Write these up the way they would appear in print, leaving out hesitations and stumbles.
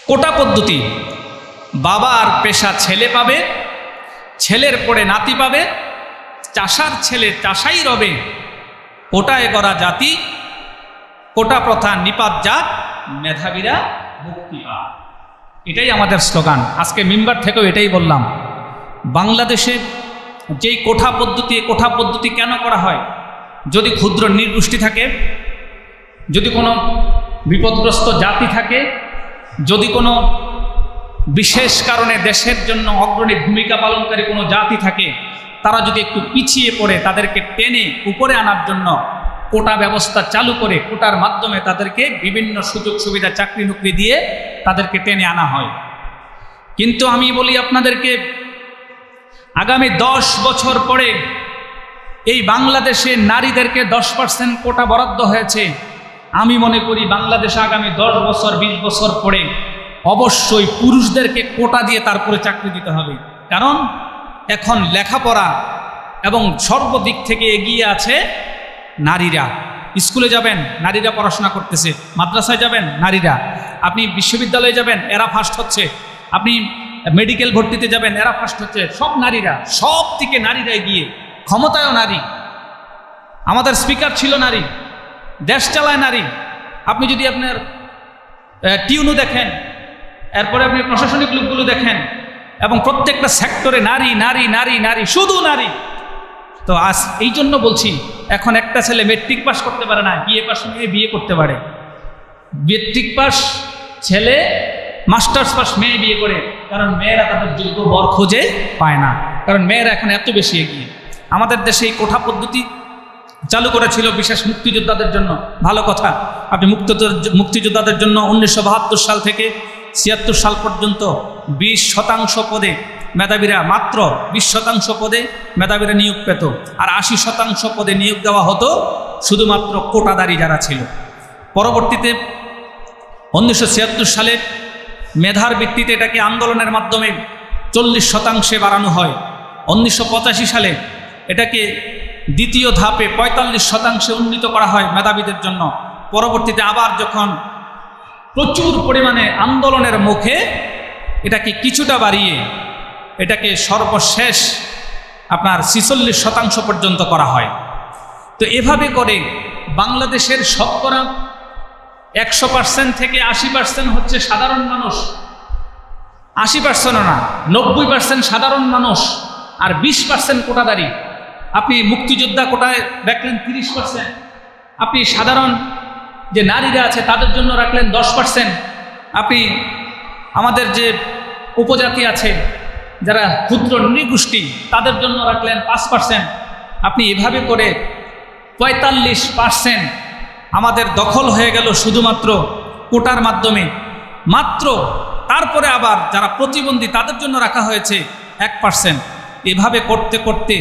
কোটা পদ্ধতি, বাবার পেশা ছেলে পাবে, ছেলের পরে নাতি পাবে, চাষার ছেলে চাষাই রবে, কোটায় গড়া জাতি, কোটা প্রথা নিপাত জাত, মেধাবীরা মুক্তি পায়। এটাই আমাদের স্লোগান। আজকে মিম্বার থেকেও এটাই বললাম। বাংলাদেশে যেই কোঠা পদ্ধতি কেন করা হয়? যদি ক্ষুদ্র নৃগোষ্ঠী থাকে, যদি কোনো বিপদগ্রস্ত জাতি থাকে, যদি কোনো বিশেষ কারণে দেশের জন্য অগ্রণী ভূমিকা পালনকারী কোনো জাতি থাকে, তারা যদি একটু পিছিয়ে পড়ে তাদেরকে টেনে উপরে আনার জন্য কোটা ব্যবস্থা চালু করে কোটার মাধ্যমে তাদেরকে বিভিন্ন সুযোগ সুবিধা চাকরি নকরি দিয়ে তাদেরকে টেনে আনা হয়। কিন্তু আমি বলি আপনাদেরকে, আগামী 10 বছর পরে এই বাংলাদেশে নারীদেরকে 10% কোটা বরাদ্দ হয়েছে। আমি মনে করি বাংলাদেশে আগামী 10 বছর 20 বছর পরে অবশ্যই পুরুষদেরকে কোটা দিয়ে তারপরে চাকরি দিতে হবে। কারণ এখন লেখাপড়া এবং সর্বদিক থেকে এগিয়ে আছে নারীরা। স্কুলে যাবেন, নারীরা পড়াশোনা করতেছে। মাদ্রাসায় যাবেন, নারীরা। আপনি বিশ্ববিদ্যালয়ে যাবেন, এরা ফার্স্ট হচ্ছে। আপনি মেডিকেল ভর্তিতে যাবেন, এরা ফার্স্ট হচ্ছে। সব নারীরা, সব দিকে নারীরা এগিয়ে, ক্ষমতায়ও নারী। আমাদের স্পিকার ছিল নারী, দেশ চালায় নারী। আপনি যদি আপনার টিউনু দেখেন, এরপরে আপনি প্রশাসনিক লোকগুলো দেখেন, এবং প্রত্যেকটা সেক্টরে নারী নারী নারী নারী, শুধু নারী। তো আজ এই জন্য বলছি, এখন একটা ছেলে মেট্রিক পাস করতে পারে না, বিএ পাস মেয়ে বিয়ে করতে পারে। মেট্রিক পাস ছেলে মাস্টার্স পাস মেয়ে বিয়ে করে, কারণ মেয়েরা তাদের যোগ্য বর খুঁজে পায় না, কারণ মেয়েরা এখন এত বেশি এগিয়ে। আমাদের দেশে এই কোঠা পদ্ধতি চালু করেছিল বিশেষ মুক্তিযোদ্ধাদের জন্য। ভালো কথা, আপনি মুক্তিযোদ্ধাদের জন্য 1972 সাল থেকে 76 সাল পর্যন্ত 20% পদে মেধাবীরা, মাত্র 20% পদে মেধাবীরা নিয়োগ পেত, আর 80% পদে নিয়োগ দেওয়া হতো শুধুমাত্র কোটাদারি যারা ছিল। পরবর্তীতে 1976 সালে মেধার ভিত্তিতে এটাকে আন্দোলনের মাধ্যমে 40% বাড়ানো হয়। 1985 সালে এটাকে দ্বিতীয় ধাপে 45% উন্নীত করা হয় মেধাবীদের জন্য। পরবর্তীতে আবার যখন প্রচুর পরিমাণে আন্দোলনের মুখে এটাকে কিছুটা বাড়িয়ে এটাকে সর্বশেষ আপনার 46% পর্যন্ত করা হয়। তো এভাবে করে বাংলাদেশের শতকরা 100% থেকে 80% হচ্ছে সাধারণ মানুষ। 80% না, 90% সাধারণ মানুষ, আর 20% কোটাদারি। আপনি মুক্তিযোদ্ধা কোটায় রাখলেন 30%, আপনি সাধারণ যে নারীরা আছে তাদের জন্য রাখলেন 10%, আপনি আমাদের যে উপজাতি আছে যারা ক্ষুদ্র নৃগোষ্ঠী তাদের জন্য রাখলেন 5%। আপনি এভাবে করে 45% আমাদের দখল হয়ে গেল শুধুমাত্র কোটার মাধ্যমে মাত্র। তারপরে আবার যারা প্রতিবন্ধী তাদের জন্য রাখা হয়েছে 1%। এভাবে করতে করতে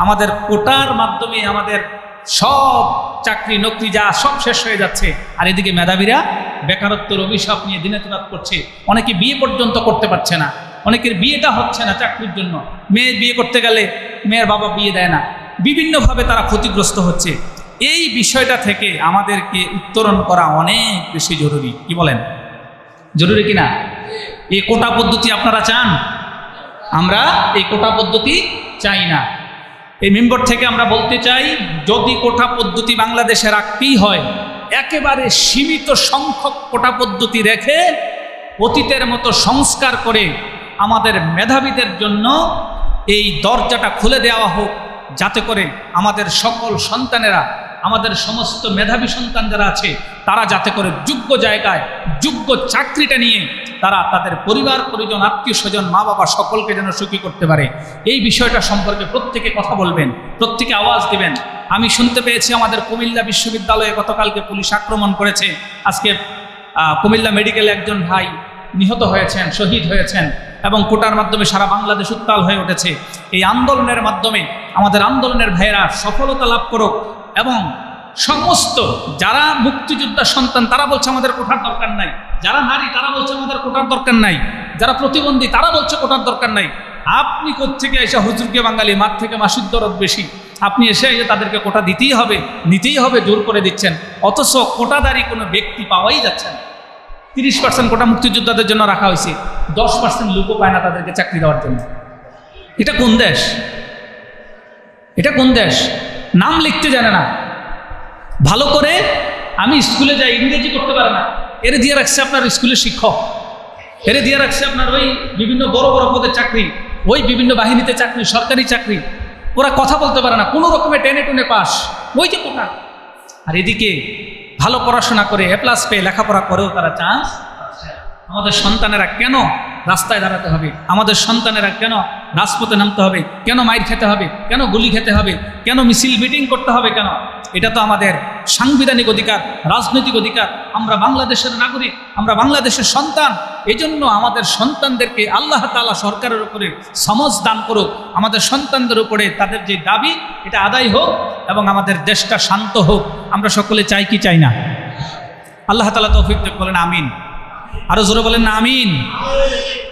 আমাদের কোটার মাধ্যমে আমাদের সব চাকরি নকরি যা সব শেষ হয়ে যাচ্ছে। আর এদিকে মেধাবীরা বেকারত্বের অভিশাপ নিয়ে দিনের রাত করছে। অনেকে বিয়ে পর্যন্ত করতে পারছে না, অনেকের বিয়েটা হচ্ছে না চাকরির জন্য। মেয়ে বিয়ে করতে গেলে মেয়ের বাবা বিয়ে দেয় না, বিভিন্নভাবে তারা ক্ষতিগ্রস্ত হচ্ছে। এই বিষয়টা থেকে আমাদেরকে উত্তরণ করা অনেক বেশি জরুরি। কি বলেন, জরুরি কিনা? এই কোটা পদ্ধতি আপনারা চান? আমরা এই কোটা পদ্ধতি চাই না। এই মেম্বার থেকে আমরা বলতে চাই, যদি কোটা পদ্ধতি বাংলাদেশে রাখতেই হয়, একেবারে সীমিত সংখ্যক কোটা পদ্ধতি রেখে অতীতের মতো সংস্কার করে আমাদের মেধাবীদের জন্য এই দরজাটা খুলে দেওয়া হোক, যাতে করে আমাদের সকল সন্তানেরা, আমাদের সমস্ত মেধাবী সন্তান যারা আছে তারা যাতে করে যোগ্য জায়গায় যোগ্য চাকরিটা নিয়ে তারা তাদের পরিবার পরিজন আত্মীয় স্বজন মা বাবা সকলকে যেন সুখী করতে পারে। এই বিষয়টা সম্পর্কে প্রত্যেকে কথা বলবেন, প্রত্যেকে আওয়াজ দিবেন। আমি শুনতে পেয়েছি আমাদের কুমিল্লা বিশ্ববিদ্যালয়ে গতকালকে পুলিশ আক্রমণ করেছে। আজকে কুমিল্লা মেডিকেলে একজন ভাই নিহত হয়েছেন, শহীদ হয়েছেন, এবং কোটার মাধ্যমে সারা বাংলাদেশ উত্তাল হয়ে উঠেছে। এই আন্দোলনের মাধ্যমে আমাদের আন্দোলনের ভাইয়েরা সফলতা লাভ করুক, এবং সমস্ত যারা মুক্তিযোদ্ধা সন্তান তারা বলছে আমাদের কোটার দরকার নাই, যারা নারী তারা বলছে আমাদের কোটার দরকার নাই, যারা প্রতিবন্ধী তারা বলছে কোটার দরকার নাই। আপনি কোত্থেকে এসে হুজুরকে বাঙালি মাঠ থেকে মাসির দরদ বেশি, আপনি এসে তাদেরকে কোটা দিতেই হবে, নিতেই হবে জোর করে দিচ্ছেন, অথচ কোটাদারি কোনো ব্যক্তি পাওয়াই যাচ্ছে না। 30% কোটা মুক্তিযোদ্ধাদের জন্য রাখা হয়েছে, 10% লোকও পায় না তাদেরকে চাকরি দেওয়ার জন্য। এটা কোন দেশ? এটা কোন দেশ? নাম লিখতে জানে না, ভালো করে আমি স্কুলে যাই ইংরেজি করতে পারে না, এর দিয়ে রাখছে আপনার স্কুলের শিক্ষক, এর দিয়ে রাখছে আপনার ওই বিভিন্ন বড় বড় পদের চাকরি, ওই বিভিন্ন বাহিনীতে চাকরি, সরকারি চাকরি। ওরা কথা বলতে পারে না, কোনো রকমে টেনে টুনে পাস, ওই যে কোটা। আর এদিকে ভালো পড়াশোনা করে A+ পেয়ে লেখাপড়া করেও তারা চান্স। আমাদের সন্তানেরা কেন রাস্তায় দাঁড়াতে হবে? আমাদের সন্তানেরা কেন রাজপথে নামতে হবে? কেন মাইর খেতে হবে? কেন গুলি খেতে হবে? কেন মিছিল মিটিং করতে হবে? কেন? এটা তো আমাদের সাংবিধানিক অধিকার, রাজনৈতিক অধিকার। আমরা বাংলাদেশের নাগরিক, আমরা বাংলাদেশের সন্তান। এজন্য আমাদের সন্তানদেরকে আল্লাহ তাআলা সরকারের উপরে সমজ দান করুক, আমাদের সন্তানদের উপরে তাদের যে দাবি এটা আদায় হোক এবং আমাদের দেশটা শান্ত হোক। আমরা সকলে চাই কি চাই না? আল্লাহ তাআলা তৌফিক দান করেন, আমিন। আরো জোরে বলেন না আমিন।